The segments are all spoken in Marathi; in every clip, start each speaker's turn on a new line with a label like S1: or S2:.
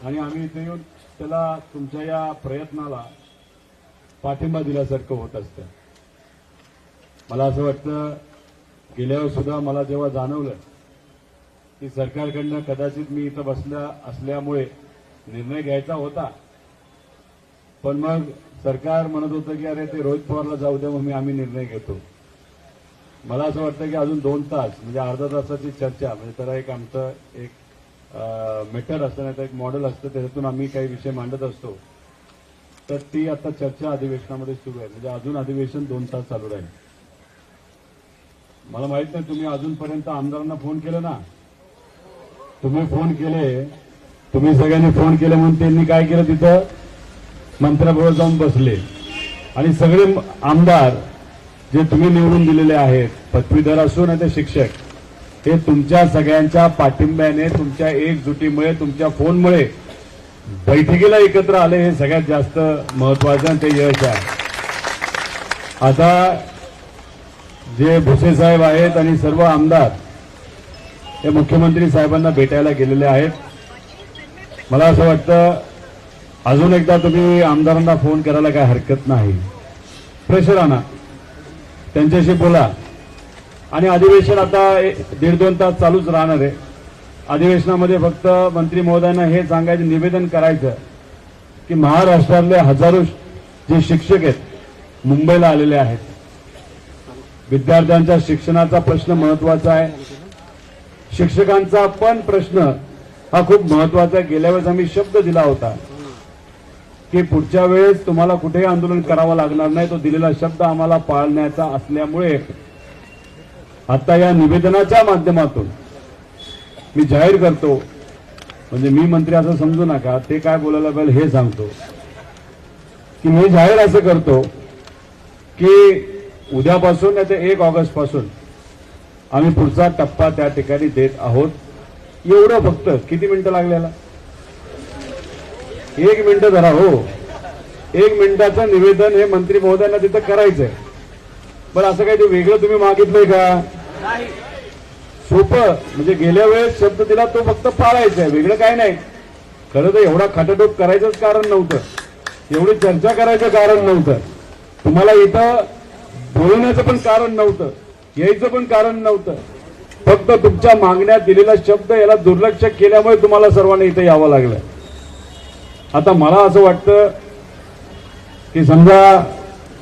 S1: आणि आम्ही इथे येऊन त्याला तुमच्या या प्रयत्नाला पाठिंबा दिल्यासारखं होत असतं. मला असं वाटतं गेल्यावर सुद्धा मला जेव्हा जाणवलं की सरकारकडनं कदाचित मी इथं बसल्या असल्यामुळे निर्णय घ्यायचा होता, पण मग सरकार म्हणत होतं की अरे ते रोहित पवारला जाऊ द्या, मग आम्ही निर्णय घेतो. मला असं वाटतं की अजून 2 तास म्हणजे अर्धा तासाची चर्चा म्हणजे त्याला एक आमचं एक मेथड असतं, नाही तर एक मॉडेल असतं, त्याच्यातून आम्ही काही विषय मांडत असतो. तर ती आता चर्चा अधिवेशनामध्ये सुरू आहे. म्हणजे अजून अधिवेशन 2 तास चालू राहील. मला माहित नाही तुम्ही अजूनपर्यंत आमदारांना फोन केला ना, तुम्ही फोन केले, तुम्ही सगळ्यांनी फोन केले म्हणून त्यांनी काय केलं, तिथं मंत्र्याबरोबर जाऊन बसले आणि सगळे आमदार जे तुम्ही निवडून दिलेले आहेत, पदवीधर असो नाही तर शिक्षक, हे तुमच्या सगळ्यांच्या पाठिंब्याने, तुमच्या एकजुटीमुळे, तुमच्या फोनमुळे बैठकीला एकत्र आले. हे सगळ्यात जास्त महत्वाचं ते यश आहे. आता जे भुसे साहेब आहेत आणि सर्व आमदार हे मुख्यमंत्री साहेबांना भेटायला गेलेले आहेत. मला असं वाटतं अजून एकदा तुम्ही आमदारांना फोन करायला काय हरकत नाही. प्रेशर आणा, त्यांच्याशी बोला. आणि अधिवेशन आता 1.5-2 तास चालूच राहणार आहे. अधिवेशनामध्ये फक्त मंत्री महोदयांना हे सांगायचं, निवेदन करायचं की महाराष्ट्रातले हजारो जे शिक्षक आहेत मुंबईला आलेले आहेत. विद्यार्थ्यांच्या शिक्षणाचा प्रश्न महत्वाचा आहे. शिक्षकांचा पण प्रश्न हा खूप महत्वाचा आहे. गेल्या वेळेस आम्ही शब्द दिला होता की पुढच्या वेळेस तुम्हाला कुठेही आंदोलन करावं लागणार नाही. तो दिलेला शब्द आम्हाला पाळण्याचा असल्यामुळे आता या निवेदनाच्या माध्यमातून मी जाहीर करतो, म्हणजे मी मंत्री असं समजू नका, ते काय बोलायला पाहिजे हे सांगतो की मी जाहीर असं करतो की उद्यापासून नाही तर 1 ऑगस्ट पासून आम्ही पुढचा टप्पा त्या ठिकाणी देत आहोत. एवढं फक्त किती मिनिटं लागलेला, 1 मिनिट धरा हो. 1 मिनिटाचं निवेदन हे मंत्री महोदयांना तिथं करायचंय. बरं, असं काही ते वेगळं तुम्ही मागितलंय का? सोपं, म्हणजे गेल्या वेळेस शब्द दिला तो फक्त पाळायचा आहे, वेगळं काय नाही. खरं तर एवढा खाटाटोप करायचंच कारण नव्हतं, एवढी चर्चा करायचं कारण नव्हतं, तुम्हाला इथं बोलण्याचं पण कारण नव्हतं, यायचं पण कारण नव्हतं. फक्त तुमच्या मागण्यात दिलेला शब्द याला दुर्लक्ष केल्यामुळे तुम्हाला सर्वांना इथं यावं लागलं. आता मला असं वाटतं की समजा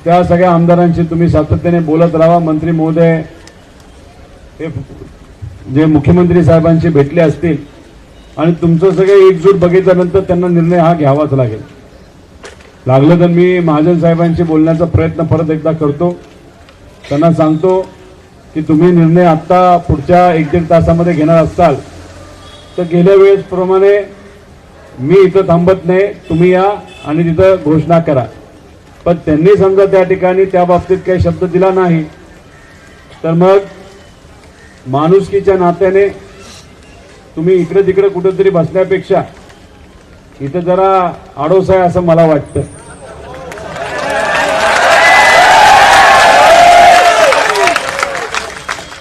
S1: त्या सगळ्या आमदारांशी तुम्ही सातत्याने बोलत राहा. मंत्री महोदय हे जे मुख्यमंत्री साहेबांशी भेटले असतील आणि तुमचं सगळे एकजूट बघितल्यानंतर त्यांना निर्णय हा घ्यावाच लागेल. लागलं तर मी महाजन साहेबांशी बोलण्याचा प्रयत्न परत एकदा करतो. त्यांना सांगतो की तुम्ही निर्णय आता पुढच्या 1-1.5 तासामध्ये घेणार असाल तर गेल्या वेळेसप्रमाणे मी इथं थांबत नाही, तुम्ही या आणि तिथं घोषणा करा. पण त्यांनी समजा त्या ठिकाणी त्या बाबतीत काही शब्द दिला नाही तर मग माणुसकीच्या नात्याने तुम्ही इकडे तिकडे कुठेतरी बसण्यापेक्षा इथं जरा आडोस आहे असं मला वाटतं.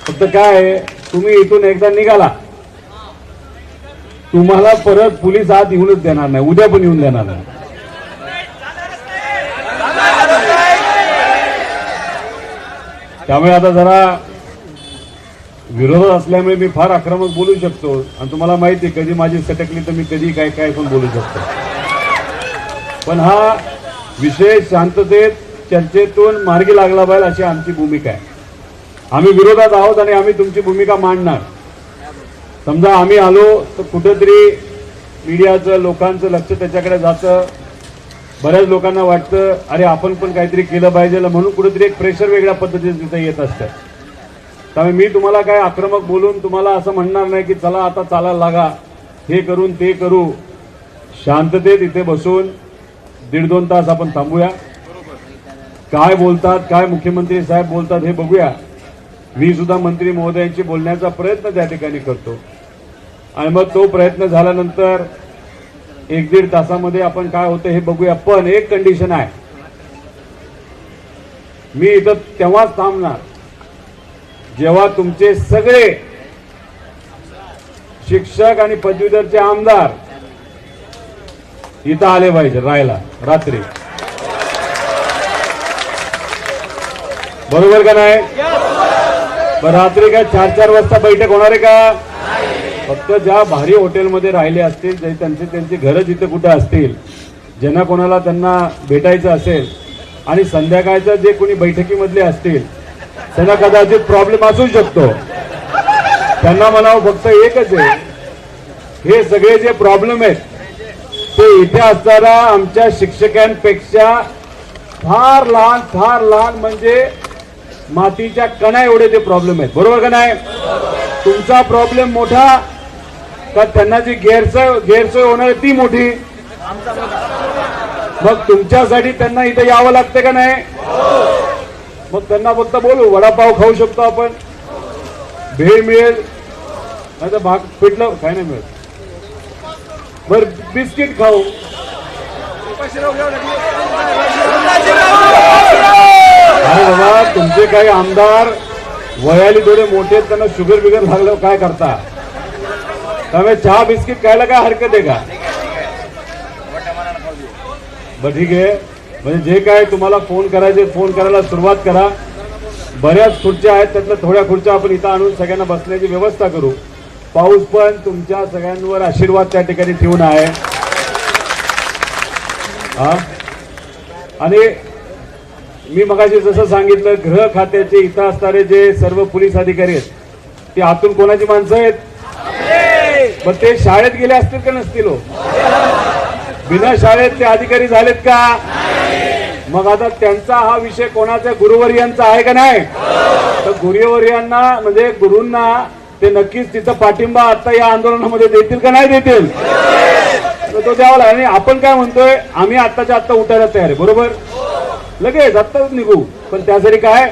S1: फक्त काय, तुम्ही इथून एकदा निघाला तुम्हाला परत पोलीस आत येऊनच देणार नाही, उद्या पण येऊन देणार नाही. त्यामुळे आता जरा विरोध असल्यामुळे मी फार आक्रमक बोलू शकतो आणि तुम्हाला माहिती आहे कधी माझी सटकली तर मी कधी काय काय पण बोलू शकतो. पण हा विषय शांततेत चर्चेतून मार्गी लागला पाहिजे अशी आमची भूमिका आहे. आम्ही विरोधात आहोत आणि आम्ही तुमची भूमिका मांडणार. समजा आम्ही आलो तर कुठेतरी मीडियाचं लोकांचं लक्ष त्याच्याकडे जातं. बऱ्याच लोकांना वाटतं अरे आपण पण काहीतरी केलं पाहिजे म्हणून कुठेतरी एक प्रेशर वेगळ्या पद्धतीने तिथे येत असतं. त्यामुळे मी तुम्हाला काय आक्रमक बोलून तुम्हाला असं म्हणणार नाही की चला आता चालायला लागा, हे करून ते करू. शांततेत इथे बसून 1.5-2 तास आपण थांबूया. काय बोलतात, काय मुख्यमंत्री साहेब बोलतात हे बघूया. मी सुद्धा मंत्री महोदयांशी बोलण्याचा प्रयत्न त्या ठिकाणी करतो आणि मग तो प्रयत्न झाल्यानंतर 1-1.5 तासामध्ये आपण काय होतं हे बघूया. पण एक कंडिशन आहे, मी इथं तेव्हाच थांबणार जेव्हा तुमचे सगळे शिक्षक आणि पदवीधरचे आमदार इथं आले पाहिजे राहायला रात्री, बरोबर का नाही? पण रात्री काय 4-4 वाजता बैठक होणार आहे का? फक्त ज्या भारी हॉटेलमध्ये राहिले असतील, जे त्यांची घरं जिथे कुठे असतील, ज्यांना कोणाला त्यांना भेटायचं असेल आणि संध्याकाळचं जे कोणी बैठकीमधले असतील त्यांना कदाचित प्रॉब्लेम असू शकतो, त्यांना म्हणावं फक्त एकच आहे, हे सगळे जे प्रॉब्लेम आहेत ते इथे असणाऱ्या आमच्या शिक्षकांपेक्षा फार लहान म्हणजे मातीच्या कणा एवढे ते प्रॉब्लेम आहेत, बरोबर का नाही? तुमचा प्रॉब्लेम मोठा का त्यांना जी गैरसोय होणार आहे ती मोठी? मग तुमच्यासाठी त्यांना इथे यावं लागतं का नाही? मग त्यांना फक्त बोलू वडापाव खाऊ शकतो आपण, भेळ मिळेल, नाही तर भाग पिठलं काय नाही मिळेल, बर बिस्किट खाऊ, अरे बाबा तुमचे काही आमदार वयाली थोडे मोठे आहेत, त्यांना शुगर बिगर झालं काय करता? त्यामुळे चहा बिस्किट खायला काय हरकत आहे का? बरं ठीक आहे, म्हणजे जे काय तुम्हाला फोन करायचे फोन करायला सुरुवात करा. बऱ्याच खुर्च्या आहेत, त्यातल्या थोड्या खुर्च्या आपण इथं आणून सगळ्यांना बसण्याची व्यवस्था करू. पाऊस पण तुमच्या सगळ्यांवर आशीर्वाद त्या ठिकाणी ठेवून आहे. आणि मी मगाशी जसं सांगितलं, गृह खात्याचे इथं असणारे जे सर्व पोलीस अधिकारी आहेत ते आतून कोणाची माणसं आहेत? मग ते शाळेत गेले असतील का नसतील? बिना शाळेत ते अधिकारी झालेत का? मग आता त्यांचा हा विषय कोणाचा? गुरुवर्यांचा आहे का नाही? तर गुरुवर्यांना म्हणजे गुरूंना ते नक्कीच तिथं पाठिंबा आता या आंदोलनामध्ये देतील का नाही देतील? तो द्यावा. आणि आपण काय म्हणतोय, आम्ही आत्ताच्या आत्ता उठायला तयार आहे, बरोबर? लगेच आत्ताच निघू, पण त्यासाठी काय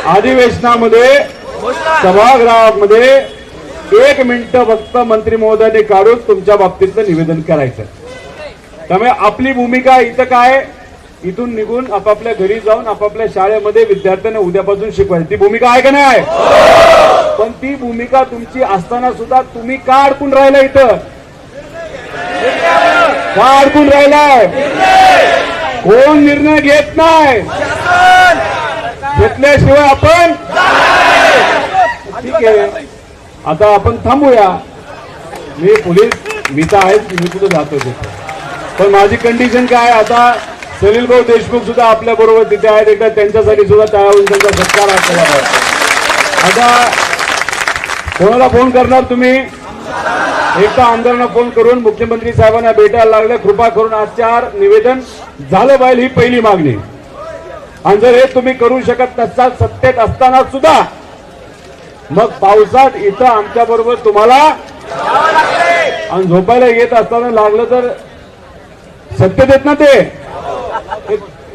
S1: अधिवेशनामध्ये सभागृहामध्ये 1 मिनिट फक्त मंत्री महोदयांनी काढून तुमच्या बाबतीतलं निवेदन करायचं. त्यामुळे आपली भूमिका इथं काय, इथून निघून आपापल्या घरी जाऊन आपापल्या शाळेमध्ये विद्यार्थ्यांना उद्यापासून शिकवायची ती भूमिका आहे का नाही? पण ती भूमिका तुमची असताना सुद्धा तुम्ही का अडकून राहिला इथं? का अडकून राहिलाय? कोण निर्णय घेत नाही, घेतल्याशिवाय आपण ठीक आहे. आता आपण थांबूया. मी पोलीस मी तर आहेच, मी कुठं जातो तिथे, पण माझी कंडिशन काय, आता सलील भाऊ देशमुख सुद्धा आपल्या बरोबर तिथे आहेत, एकदा त्यांच्यासाठी सुद्धा त्यावेळी त्यांचा सत्कार केला पाहिजे. आता कोणाला फोन करणार तुम्ही? एकदा आमदारांना फोन करून मुख्यमंत्री साहेबांना भेटायला लागले, कृपा करून आजच्या निवेदन झालं पाहिजे, ही पहिली मागणी. आणि जर हे तुम्ही करू शकत नसतात सत्तेत असताना सुद्धा, मग पावसात इथं आमच्या बरोबर तुम्हाला आणि झोपायला येत असताना लागलं तर सत्तेत येत ना, ते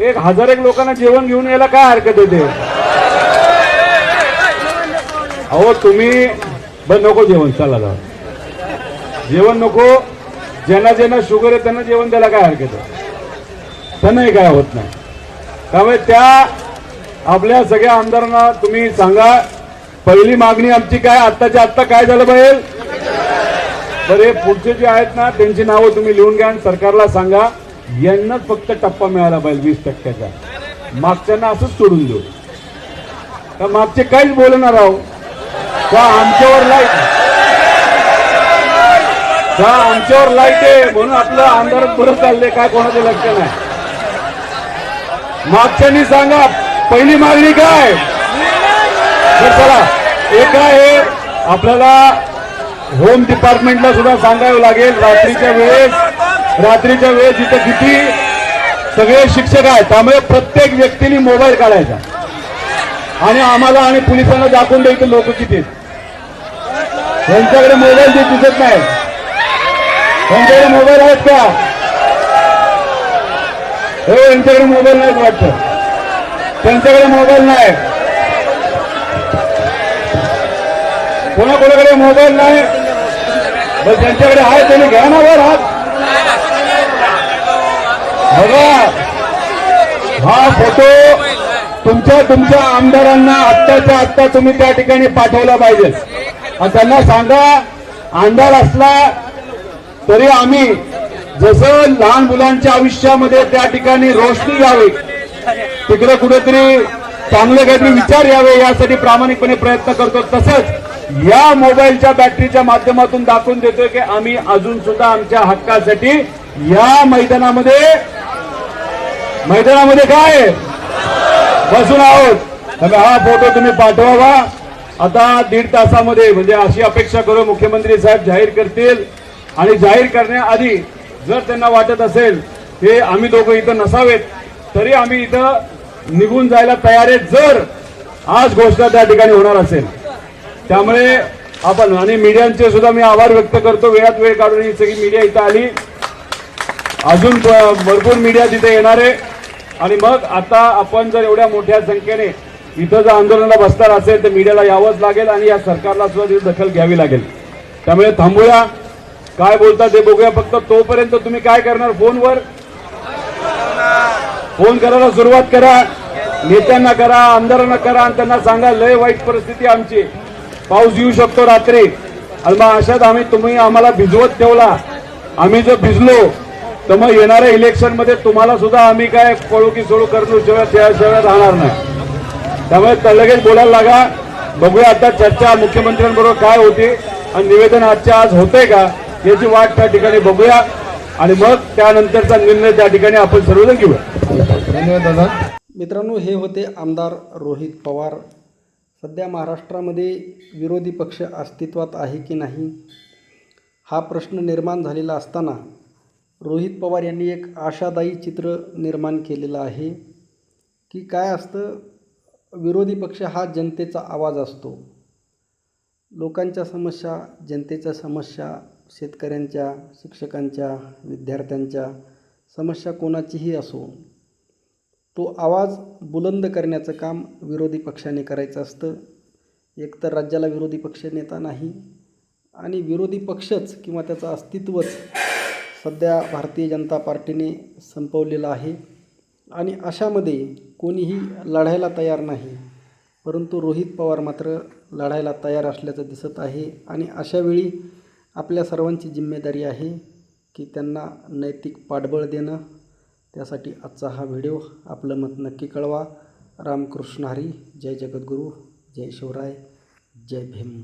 S1: 1000 लोकांना जेवण घेऊन यायला काय हरकत येते? अहो तुम्ही बरं नको जेवण, चला जाऊ, जेवण नको. ज्यांना शुगर आहे त्यांना जेवण द्यायला काय हरकत आहे? त्यांनाही काय होत नाही. त्यामुळे त्या आपल्या सगळ्या आमदारांना तुम्ही सांगा, पहिली मागणी आमची काय, आत्ताच्या आत्ता काय झालं पाहिजे? बरे पुढचे जे आहेत ना त्यांची नावं तुम्ही लिहून घ्या आणि सरकारला सांगा, यांनाच फक्त टप्पा मिळाला पाहिजे 20%चा. मागच्यांना असंच सोडून देऊ का? मागचे काहीच बोलणार आहो का? आमच्यावर लाईट आहे म्हणून आपलं आंदोलन पुढे चालले काय, कोणाचं लक्ष नाही. मागच्यांनी सांगा पहिली मागणी काय. चला एक आहे, आपल्याला होम डिपार्टमेंटला सुद्धा सांगावं लागेल, रात्रीच्या वेळेस इथं किती सगळे शिक्षक आहेत, त्यामुळे प्रत्येक व्यक्तीने मोबाईल काढायचा आणि आम्हाला आणि पोलिसांना दाखवून द्यायचं लोक किती आहेत. त्यांच्याकडे मोबाईल जे दिसत नाही, त्यांच्याकडे मोबाईल आहेत का? हो, यांच्याकडे मोबाईल नाहीत वाटतं, त्यांच्याकडे मोबाईल नाही. कोणाकोणाकडे मोबाईल नाही, बस त्यांच्याकडे आहे त्यांनी घ्या ना वर हात. बघा हा फोटो तुमच्या आमदारांना आत्ताच्या आत्ता तुम्ही त्या ठिकाणी पाठवला पाहिजे आणि त्यांना सांगा, आमदार असला तरी आम्ही जसं लहान मुलांच्या आयुष्यामध्ये त्या ठिकाणी रोशनी यावी, तिकडे कुठेतरी चांगले काहीतरी विचार यावे यासाठी प्रामाणिकपणे प्रयत्न करतो, तसंच या मोबाईलच्या बॅटरीच्या माध्यमातून दाखवून देतोय की आम्ही अजून सुद्धा आमच्या हक्कासाठी या मैदानामध्ये काय बसून आहोत. त्यामुळे हा फोटो तुम्ही पाठवावा. आता 1.5 तासामध्ये, म्हणजे अशी अपेक्षा करू मुख्यमंत्री साहेब जाहीर करतील, आणि जाहीर करण्याआधी जर त्यांना वाटत असेल की आम्ही दोघं इथं नसावेत तरी आम्ही इथं निघून जायला तयार आहेत, जर आज घोषणा त्या ठिकाणी होणार असेल. त्यामुळे आपण आणि मीडियांचे सुद्धा मी आभार व्यक्त करतो. वेळात वेळ काढून ही सगळी मीडिया इथं आली. अजून भरपूर मीडिया तिथे येणार आहे. आणि मग आता आपण जर एवढ्या मोठ्या संख्येने इथं जर आंदोलनाला बसणार असेल तर मीडियाला यावंच लागेल आणि या सरकारला सुद्धा तिथे दखल घ्यावी लागेल. त्यामुळे थांबूया, काय बोलता ते बघूया. फक्त तोपर्यंत तुम्ही काय करणार, फोन करायला सुरुवात करा, नेत्यांना करा, आमदारांना करा आणि त्यांना सांगा लय वाईट परिस्थिती आमची, पाऊस येऊ शकतो रात्री. आणि मग अशात तुम्ही आम्हाला भिजवत ठेवला, आम्ही जर भिजलो तर मग येणाऱ्या इलेक्शन मध्ये तुम्हाला सुद्धा आम्ही काय पळू की सोडू करणं शिवाय राहणार नाही. त्यामुळे लगेच बोलायला लागा. बघूया आता चर्चा मुख्यमंत्र्यांबरोबर काय होती आणि निवेदन आजच्या आज होते का याची वाट त्या ठिकाणी बघूया आणि मग त्यानंतरचा निर्णय त्या ठिकाणी आपण सर्वजण घेऊया.
S2: धन्यवाद दादा. मित्रांनो, हे होते आमदार रोहित पवार. सध्या महाराष्ट्रामध्ये विरोधी पक्ष अस्तित्वात आहे की नाही हा प्रश्न निर्माण झालेला असताना रोहित पवार यांनी एक आशादायी चित्र निर्माण केलेलं आहे की काय असतं, विरोधी पक्ष हा जनतेचा आवाज असतो. लोकांच्या समस्या, जनतेच्या समस्या, शेतकऱ्यांच्या, शिक्षकांच्या, विद्यार्थ्यांच्या समस्या कोणाचीही असो, तो आवाज बुलंद करण्याचं काम विरोधी पक्षाने करायचं असतं. एकतर राज्याला विरोधी पक्ष नेता नाही आणि विरोधी पक्षच किंवा त्याचं अस्तित्वच सध्या भारतीय जनता पार्टीने संपवलेलं आहे आणि अशामध्ये कोणीही लढायला तयार नाही. परंतु रोहित पवार मात्र लढायला तयार असल्याचं दिसत आहे आणि अशावेळी आपल्या सर्वांची जिम्मेदारी आहे की त्यांना नैतिक पाठबळ देणं. त्यासाठी आजचा हा व्हिडिओ. आपलं मत नक्की कळवा. रामकृष्ण हरी. जय जगद्गुरू. जय शिवराय. जय भीम.